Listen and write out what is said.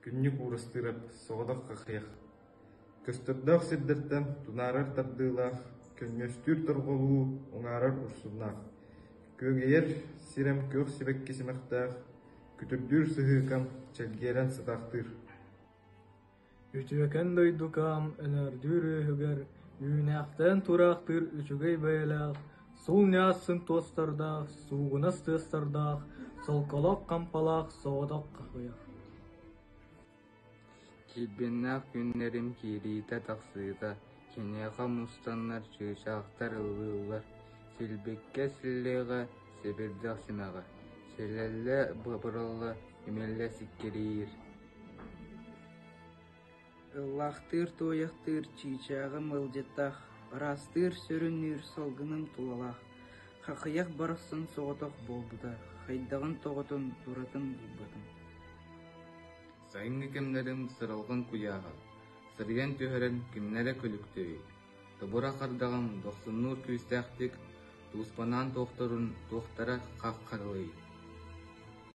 күннік урыстырып, соғдақ қақиық. Көстірдақ сирдерттен тунарар тардылақ, көннөстүр торголуу оңарар урсунақ. Көгейер сирем көк сибек кесіміқтақ, күтірдүр сыхықам чәлгерен сытақтыр. Үчөкен дойдукам өнөрдүр өһүгөр, үйнәқтен турақтыр үчүгей байлақ, сул нясын тостардақ, суғынас тыстардақ, солколок кампалақ, соғдақ қақыяқ. Килбеннақ күннерим кирита тақсыйта, кенеға мустаннар чыышақтар ылылар, силбекке силлеға себердақ симаға, селелле бұрылы емелле сиккерир. Ыллахтыр тояқтыр чийчағым ылжеттақ, ырастыр сөріннір солгыным тулалақ, хақияқ барықсын соғытық болбыдар, хайдағын тоғытын туратын бұлбатын. Сайынғы кемнерім сырылғын куяға, сырген түйірін кемнері көліктөй. Тұбыра қардағым доқсыннур күйістәқтік, туыспанан тоқтырын тоқтара қақ қарылый.